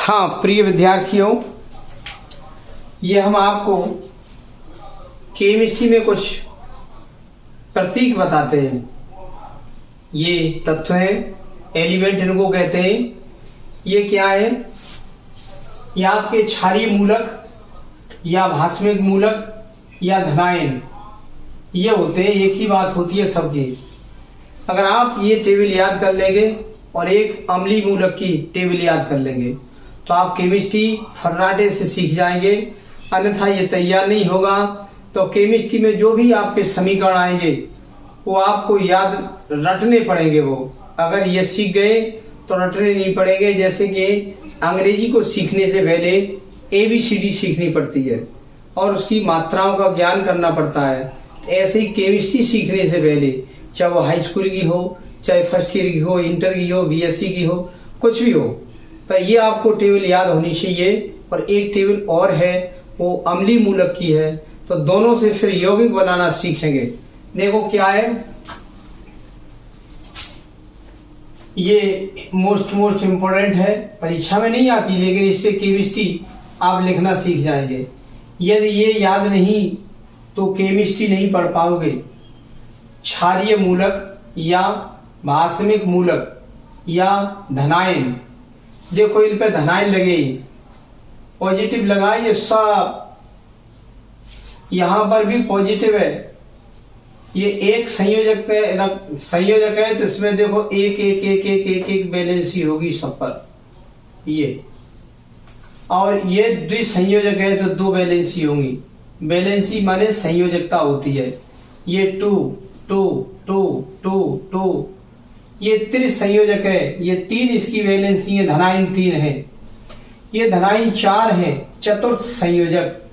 हाँ प्रिय विद्यार्थियों, ये हम आपको केमिस्ट्री में कुछ प्रतीक बताते हैं। ये तत्व हैं, एलिमेंट इनको कहते हैं। ये क्या है? ये आपके क्षारीय मूलक या भास्मिक मूलक या धनायन ये होते हैं। एक ही बात होती है सबकी। अगर आप ये टेबल याद कर लेंगे और एक अम्लीय मूलक की टेबल याद कर लेंगे तो आप केमिस्ट्री फर्राटे से सीख जाएंगे, अन्यथा ये तैयार नहीं होगा। तो केमिस्ट्री में जो भी आपके समीकरण आएंगे वो आपको याद रटने पड़ेंगे। वो अगर ये सीख गए तो रटने नहीं पड़ेंगे। जैसे कि अंग्रेजी को सीखने से पहले ABCD सीखनी पड़ती है और उसकी मात्राओं का ज्ञान करना पड़ता है। ऐसे ही केमिस्ट्री सीखने से पहले, चाहे वो हाई स्कूल की हो, चाहे फर्स्ट ईयर की हो, इंटर की हो, BSc की हो, कुछ भी हो, तो ये आपको टेबल याद होनी चाहिए। और एक टेबल और है, वो अम्लीय मूलक की है। तो दोनों से फिर यौगिक बनाना सीखेंगे। देखो क्या है, ये मोस्ट इम्पोर्टेंट है, परीक्षा में नहीं आती, लेकिन इससे केमिस्ट्री आप लिखना सीख जाएंगे। यदि ये याद नहीं तो केमिस्ट्री नहीं पढ़ पाओगे। क्षारीय मूलक या भास्मिक मूलक या धनायन, देखो इन पे धनायन लगे, पॉजिटिव लगा, ये सब यहां पर भी पॉजिटिव है। ये एक संयोजक है तो इसमें देखो एक एक एक एक एक एक बैलेंसी होगी सब पर ये। और ये द्विसंयोजक है तो दो बैलेंसी होंगी। बैलेंसी माने संयोजकता होती है। ये 2 2 2 2 2, ये त्रिसंयोजक है। ये 3 इसकी वैलेंसी है, धनायन 3 है। ये धनायन 4 है, चतुर्थ संयोजक।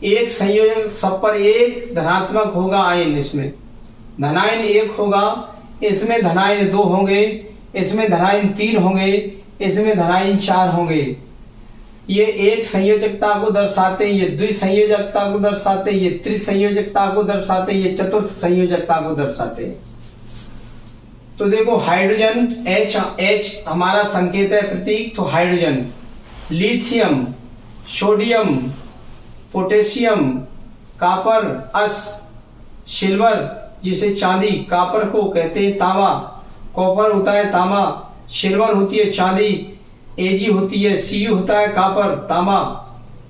एक संयोजक सब पर एक धनात्मक होगा आयन, इसमें धनायन 1 होगा, इसमें धनायन 2 होंगे, इसमें धनायन 3 होंगे, इसमें धनायन 4 होंगे। ये एक संयोजकता को दर्शाते हैं, ये द्विसंयोजकता को दर्शाते हैं, ये त्रिसंयोजकता को दर्शाते हैं, ये चतुर्थ संयोजकता को दर्शाते हैं। तो देखो हाइड्रोजन H हमारा संकेत है, प्रतीक। तो hydrogen, lithium, sodium, potassium, copper, अस, सिल्वर जिसे चांदी, कापर को कहते हैं तांबा, कॉपर होता है तांबा, सिल्वर होती है चांदी, Ag होती है, Cu होता है कापर तांबा,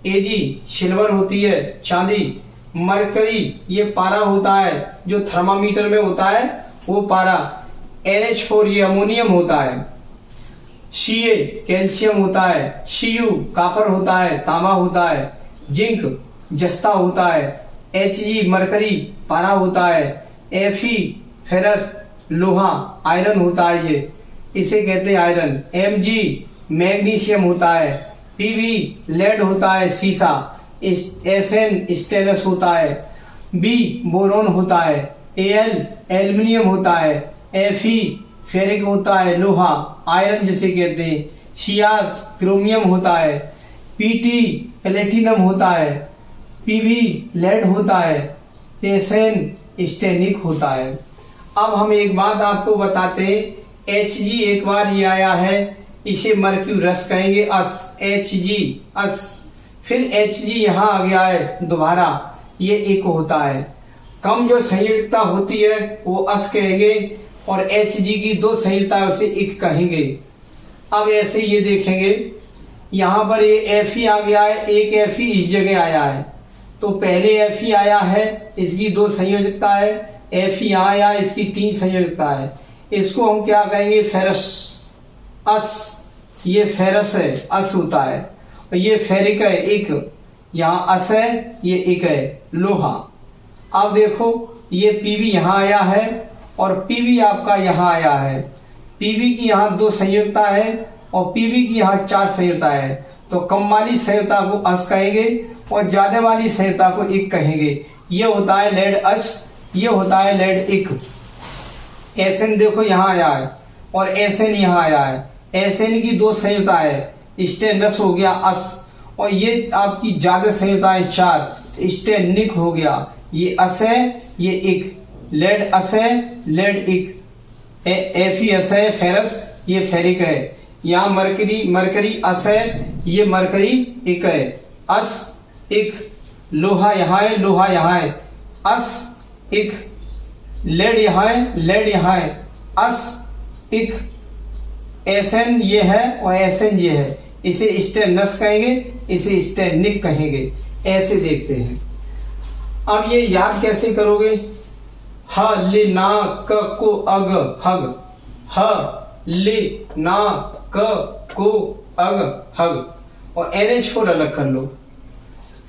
Ag सिल्वर होती है चांदी, मरकरी ये पारा होता है, जो थर्मामीटर में होता है वो पारा, NH4 ये अमोनियम होता है, Ca कैल्शियम होता है, Cu कापर होता है तांबा होता है, जिंक जस्ता होता है, Hg मरकरी पारा होता है, Fe फेरस लोहा आयरन होता है, ये इसे कहते हैं आयरन, Mg मैग्नीशियम होता है, Pb लेड होता है सीसा, Sn स्टेनस होता है, B बोरोन होता है, Al एल्युमिनियम होता है, Fe फेरिक होता है लोहा आयरन जिसे कहते हैं, Cr क्रोमियम होता है, Pt प्लेटिनम होता है, Pb लेड होता है, Sn स्टेनिक होता है। अब हम एक बात आपको बताते हैं, Hg एक बार ये आया है, इसे मर्क्यूरस कहेंगे, अस Hg अस, फिर Hg यहां आ गया है दोबारा, ये एक होता है। कम जो संयोजकता होती है वो अस कहेंगे और Hg की दो संयोजकता उसे एक कहेंगे। अब ऐसे ये देखेंगे, यहां पर ये Fe आ गया है, एक Fe इस जगह आया है, तो पहले Fe आया है, इसकी दो संयोजकता है, Fe आया, इसकी 3 संयोजकता है। इसको हम क्या कहेंगे? फेरस अस, ये फेरस है, अस होता है, और ये फेरिक है एक, यहाँ अस है, ये एक है लोहा। अब देखो ये Pb यहाँ आया है और Pb आपका यहाँ आया है। Pb की यहाँ 2 संयोजकता है और Pb की यहाँ 4 संयोजकता है। तो कम वाली संयोजकता को अस कहेंगे और ज्यादा वाली संयोजकता को एक कहेंगे। ये होता है लेड अस, ये होता है लेड एक। Sn देखो यहाँ आया है और Sn यहाँ आया है। Sn की 2 संयोजकता है, स्टेनस हो गया अस, और ये आपकी ज्यादा संयोजकता है 4, स्टेनिक हो गया। ये अस है, ये एक, लेड अस है, लेड एक, Fe अस है फेरस, ये फेरिक है, यहाँ मरकरी अस है, ये मरकरी एक है, अस एक, लोहा यहाँ है, लोहा यहाँ है, अस एक, लेड यहाँ है, लेड यहाँ है, अस एक, एसएन ये है और एसएन ये है, इसे स्टेनस कहेंगे, इसे स्टेनिक कहेंगे। ऐसे देखते हैं। अब ये याद कैसे करोगे? ह ले ना क को अग हग, ह ले ना क को अग हग, और NH4 अलग कर लो।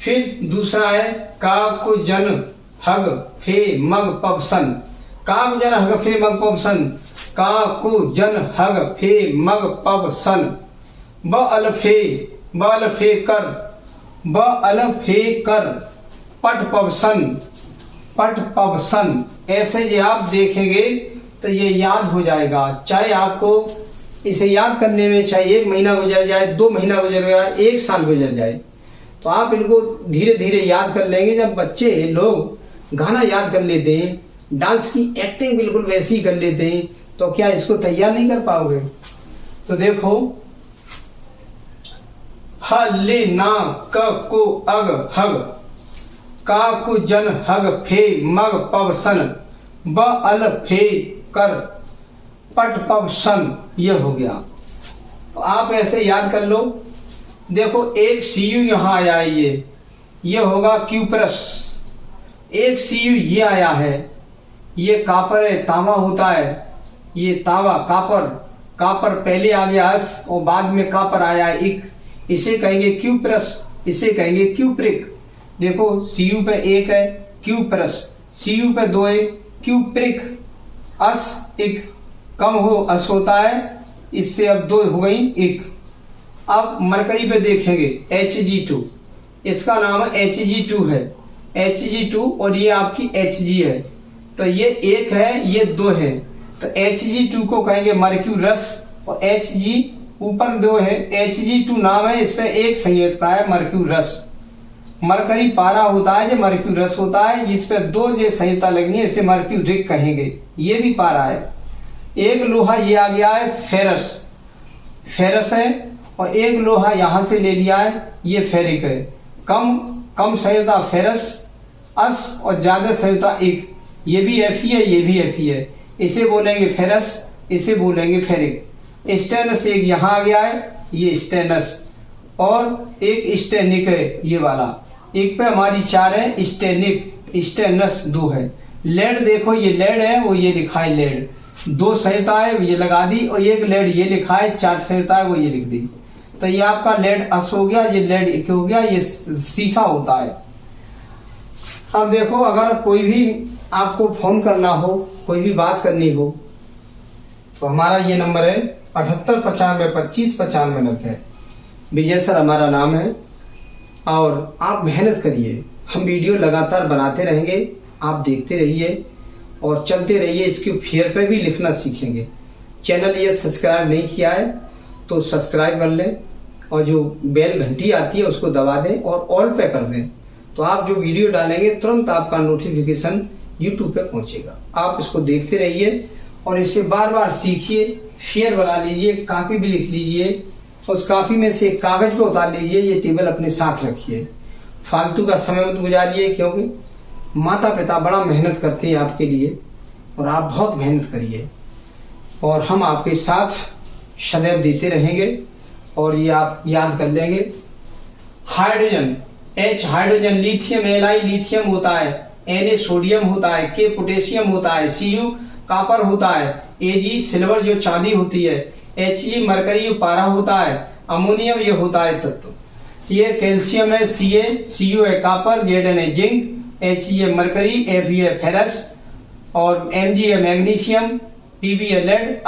फिर दूसरा है का को जन हग फे मग पब सन, का को जन हग फे मग पब सन, का को जन हग फे मग पब सन, ब अल फे कर, ब अल फे कर, पट पब सन, पट पब सन। ऐसे जो आप देखेंगे तो ये याद हो जाएगा। चाहे आपको इसे याद करने में चाहे 1 महीना गुजर जाए, 2 महीना गुजर जाए, 1 साल गुजर जाए, तो आप इनको धीरे धीरे याद कर लेंगे। जब बच्चे लोग गाना याद कर लेते हैं, डांस की एक्टिंग बिल्कुल वैसी ही कर लेते हैं, तो क्या इसको तैयार नहीं कर पाओगे? तो देखो, ह ले ना क को अग हग, का को जन हग फे मग पब सन, ब अल फे कर, पट पब सन, ये हो गया। तो आप ऐसे याद कर लो। देखो एक सीयू यहां आया है, ये होगा क्यूप्रस, एक सीयू ये आया है, ये कापर है, तांबा होता है, ये तांबा कापर, कापर पहले आ गया अस और बाद में कापर आया है इक, इसे कहेंगे क्यूप्रस, इसे कहेंगे क्यूप्रिक। देखो सीयू पे 1 है क्यूप्रस, सीयू पे 2 है क्यूप्रिक, अस एक, कम हो अस होता है, इससे अब 2 हो गई 1। अब मरकरी पे देखेंगे Hg2, इसका नाम Hg2 है, Hg2, और ये आपकी Hg है, तो ये 1 है, ये 2 है, तो Hg2 को कहेंगे मर्क्यूरस, और Hg ऊपर 2 है, Hg2 नाम है, इस पे 1 संयोजकता है मर्क्यूरस। मरकरी पारा होता है, ये मर्क्यूरस होता है, जिस पे 2 जो संयोजकता लगनी है, इसे मर्क्यूरिक कहेंगे, ये भी पारा है। एक लोहा ये आ गया है फेरस, फेरस है, और एक लोहा यहां से ले लिया है, ये फेरिक है। कम संयोजकता फेरस अस, और ज्यादा संयोजकता 1, ये भी Fe है, ये भी Fe है, इसे बोलेंगे फेरस, इसे बोलेंगे फेरिक। स्टेनस एक यहां आ गया है, ये स्टेनस, और एक स्टेनिक है ये वाला, एक पे हमारी 4 है स्टेनिक, स्टेनस 2 है। लेड देखो ये लेड है, वो ये लिखा है लेड, 2 संयोजकता है ये लगा दी, और एक लेड ये लिखा है, 4 संयोजकता है वो ये लिख दी, तो ये आपका लेड अस हो गया, ये लेड एक हो गया, ये सीसा होता है। अब देखो अगर कोई भी आपको फोन करना हो, कोई भी बात करनी हो, तो हमारा ये नंबर है 7895259590। विजय सर हमारा नाम है, और आप मेहनत करिए, हम वीडियो लगातार बनाते रहेंगे, आप देखते रहिए और चलते रहिए। इसके फेयर पे भी लिखना सीखेंगे। चैनल ये सब्सक्राइब नहीं किया है तो सब्सक्राइब कर लें, और जो बेल घंटी आती है उसको दबा दें और ऑल पे कर दें, तो आप जो वीडियो डालेंगे तुरंत आपका नोटिफिकेशन यूट्यूब पे पहुंचेगा। आप इसको देखते रहिए और इसे बार बार सीखिए, शेयर बना लीजिए, कॉपी भी लिख लीजिए, उस कॉपी में से कागज पे उतार लीजिए, ये टेबल अपने साथ रखिए। फालतू का समय मत गुजारिए, क्योंकि माता पिता बड़ा मेहनत करते हैं आपके लिए, और आप बहुत मेहनत करिए, और हम आपके साथ सदैव देते रहेंगे, और ये आप याद कर लेंगे। Hydrogen H hydrogen, lithium Li lithium होता है, Na सोडियम होता है, K पोटेशियम होता है, Cu कॉपर होता है, Ag सिल्वर जो चांदी होती है, He मरकरी पारा होता है, अमोनियम ये होता है तत्व, ये कैल्शियम है, Cu है कॉपर, Zn है जिंक, He है मरकरी, Fe है फेरस, और Mg है मैग्नीशियम, Pb है लेड,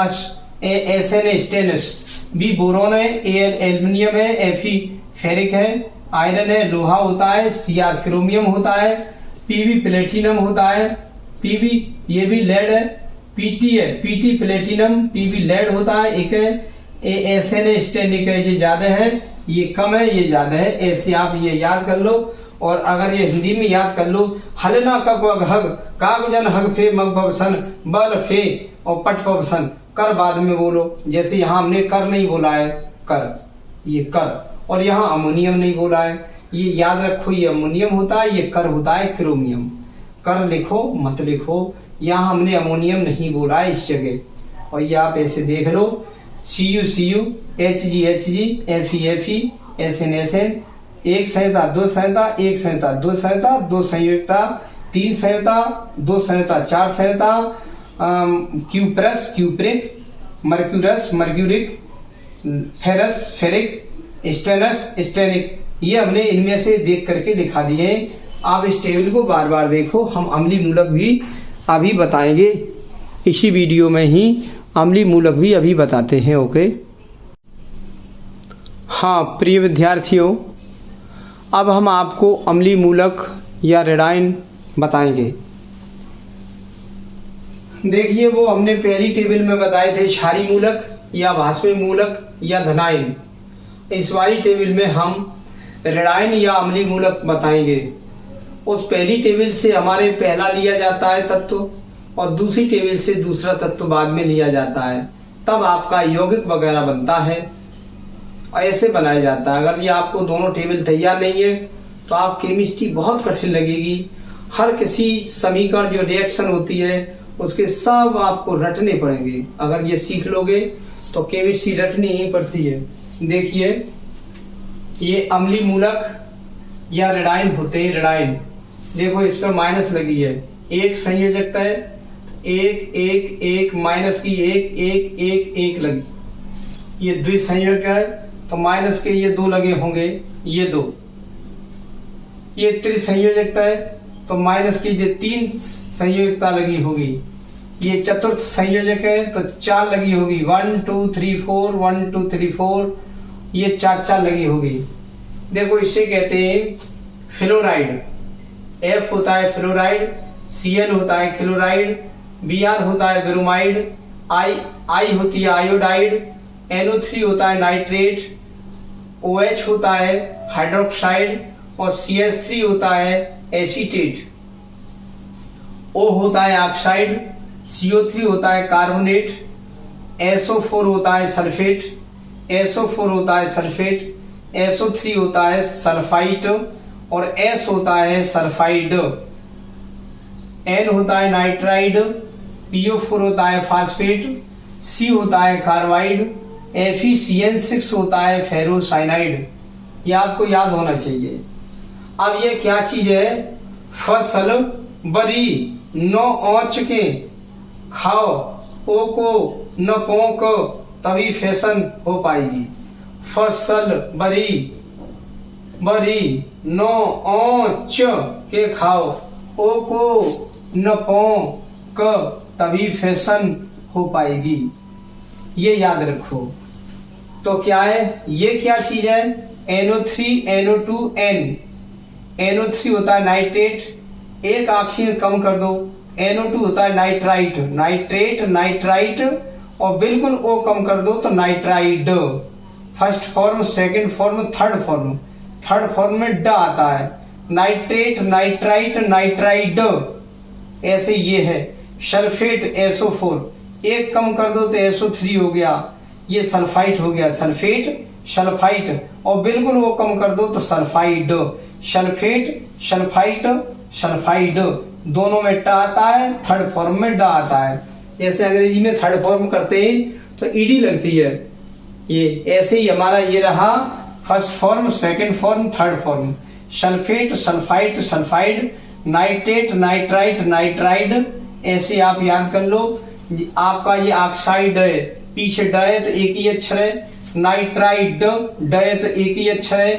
Sn है स्टेनस, B बोरोन है, Al एल्युमिनियम है, Fe फेरिक है, आयरन है लोहा होता है, Cr क्रोमियम होता है, Pb प्लेटिनम होता है, Pb ये भी लेड है, Pt है, Pt प्लेटिनम, Pb लेड होता है, एक है Sn स्टेनिक है, ये ज्यादा है, ये कम है, ये ज्यादा है। ऐसे आप ये याद कर लो, और अगर ये हिंदी में याद कर लो, हलना का हग, कागजन हग फे मग सन, बल फे और पट सन, कर बाद में बोलो। जैसे यहाँ हमने कर नहीं बोला है, कर, ये कर, और यहाँ अमोनियम नहीं बोला है। ये याद रखो, ये अमोनियम होता है, ये कर होता है क्रोमियम। कर लिखो मत लिखो, यहाँ हमने अमोनियम नहीं बोला है इस जगह। और ये आप ऐसे देख लो, Cu Cu, Hg Hg, Fe Fe, Sn Sn, एक संयुक्ता दो संयुक्ता, एक संयुक्ता दो संयुक्ता, दो संयुक्ता तीन संयुक्ता, दो संयुक्ता चार संयुक्ता, cuprous cupric, mercurous mercuric, ferrous ferric, stannous stannic. ये हमने इनमें से देख करके लिखा दिए हैं। आप इस टेबल को बार बार देखो। हम अम्लीय मूलक भी अभी बताएंगे, इसी वीडियो में ही अम्लीय मूलक भी अभी बताते हैं। ओके, हाँ प्रिय विद्यार्थियों, अब हम आपको अम्लीय मूलक या रेडाइन बताएंगे। देखिए, वो हमने पहली टेबल में बताए थे क्षारीय मूलक या भास्मीय मूलक या धनायन। इस वाली टेबल में हम रेडाइन या अम्लीय मूलक बताएंगे। उस पहली टेबल से हमारे पहला लिया जाता है तत्व, और दूसरी टेबल से दूसरा तत्व बाद में लिया जाता है, तब आपका यौगिक वगैरह बनता है। ऐसे बनाया जाता है। अगर ये आपको दोनों टेबल तैयार नहीं है तो आप केमिस्ट्री बहुत कठिन लगेगी। हर किसी समीकरण जो रिएक्शन होती है उसके सब आपको रटने पड़ेंगे। अगर ये सीख लोगे तो केमिस्ट्री रटनी ही पड़ती है। देखिए, ये अम्लीय मूलक या रेडाइन होते हैं। रेडाइन देखो, इस पर माइनस लगी है, एक संयोजकता है, एक एक एक माइनस की एक एक एक एक लगी। ये द्विसंयोजक है तो माइनस के ये दो लगे होंगे, ये दो। ये त्रिसंयोजकता है तो माइनस की ये तीन संयोजकता लगी होगी। ये चतुर्थ संयोजक है तो चार लगी होगी, 1 2 3 4, 1 2 3 4, ये चार चार लगी होगी। देखो, इसे कहते हैं फ्लोराइड। F होता है फ्लोराइड, Cl होता है क्लोराइड, Br होता है ब्रोमाइड, I होती है आयोडाइड, NO3 होता है नाइट्रेट, OH होता है हाइड्रोक्साइड, और CH3 होता है एसीटेट, O होता है ऑक्साइड, CO3 होता है कार्बोनेट, SO4 होता है सल्फेट, SO4 होता है सल्फेट, SO3 होता है सल्फाइट, और S होता है सल्फाइड, N होता है नाइट्राइड, PO4 होता है फास्फेट, C होता है कार्बाइड, FeCN6 होता है फेरोसाइनाइड। ये आपको याद होना चाहिए। अब ये क्या चीज है? फसल बरी नो औच के खाओ, ओ को न पोंक तभी फैशन हो पाएगी। फसल बरी बरी नो औच के खाओ, ओ को न पोंक तभी फैशन हो पाएगी। ये याद रखो। तो क्या है? ये क्या चीज है? NO3 NO2 N। NO3 होता है नाइट्रेट, एक ऑक्सीजन कम कर दो। NO2 होता है नाइट्राइट, नाइट्रेट नाइट्राइट, और बिल्कुल O कम कर दो तो nitride. First form, second form, third form. Third form में ड आता है, नाइट्रेट नाइट्राइट नाइट्राइड। ऐसे ये है। सल्फेट SO4, एक कम कर दो तो SO3 हो गया, ये सल्फाइट हो गया, सल्फेट सल्फाइट, और बिल्कुल वो कम कर दो तो सल्फाइड। सल्फेट सल्फाइट सल्फाइड, दोनों में ट आता है, थर्ड फॉर्म में ड आता है। जैसे अंग्रेजी में थर्ड फॉर्म करते हैं तो ईडी लगती है। ये ऐसे ही हमारा ये रहा, first form, second form, third form. Sulphate sulphite sulphide, nitrate nitrite nitride. ऐसे आप याद कर लो। आपका ये ऑक्साइड है, पीछे ड है तो एक ही अक्षर है। नाइट्राइड ड है तो एक ही अक्षर है।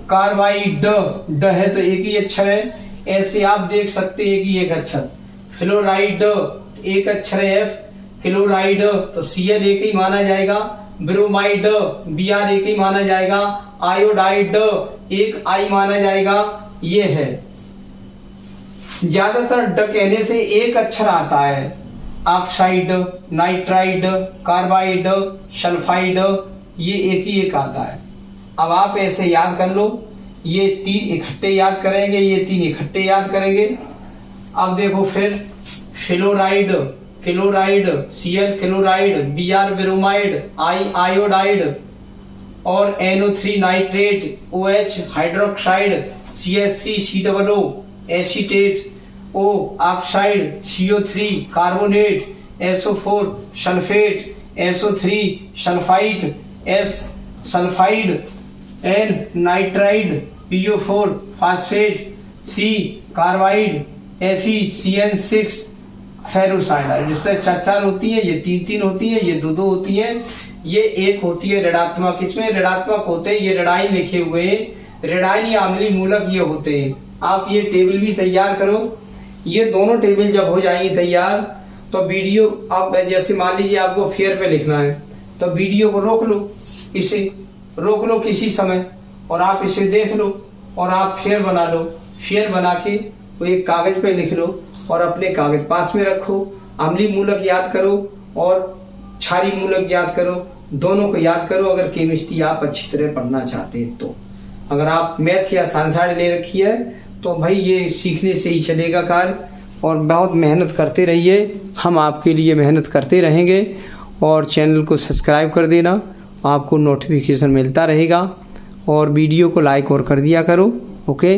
कार्बाइड ड है तो एक ही अक्षर है। ऐसे आप देख सकते हैं कि एक अक्षर। फ्लोराइड एक अक्षर है F, क्लोराइड तो Cl एक ही माना जाएगा, ब्रोमाइड Br एक ही माना जाएगा, आयोडाइड एक I माना जाएगा। ये है। ज्यादातर ड कहने से एक अक्षर आता है। ऑक्साइड, नाइट्राइड, कार्बाइड, सल्फाइड, ये एक ही एक आता है। अब आप ऐसे याद कर लो। ये तीन इकट्ठे याद करेंगे, ये तीन इकट्ठे याद करेंगे। अब देखो फिर fluoride chloride, Cl chloride, Br bromide, I iodide और NO3 nitrate, OH hydroxide, CH3 COO acetate, O oxide, CO3 carbonate, SO4 sulphate, SO3 sulphide, S sulphide, N nitride, PO4 phosphate, C carbide, FeCN6 ferrocyanide. जिसमें 4 होती है, ये 3 होती है, ये 2 होती है, ये 1 होती है ऋणात्मक। इसमें ऋणात्मक होते हैं, ये ऋणाई लिखे हुए ऋणायनी आम्लीय मूलक ये होते हैं। आप ये टेबल भी तैयार करो। ये दोनों टेबल जब हो जाएंगी तैयार तो वीडियो आप जैसे मान लीजिए आपको फेयर पे लिखना है तो वीडियो को रोक लो, इसे रोक लो किसी समय और आप इसे देख लो और आप फेयर बना लो। फेयर बना के वो एक कागज पे लिख लो और अपने कागज पास में रखो। अम्लीय मूलक याद करो और क्षारीय मूलक याद करो, दोनों को याद करो अगर केमिस्ट्री आप अच्छी तरह पढ़ना चाहते हैं तो। अगर आप मैथ या साइंस ले रखी है तो भाई ये सीखने से ही चलेगा कार्य। और बहुत मेहनत करते रहिए, हम आपके लिए मेहनत करते रहेंगे। और चैनल को सब्सक्राइब कर देना, आपको नोटिफिकेशन मिलता रहेगा। और वीडियो को लाइक और कर दिया करो। ओके।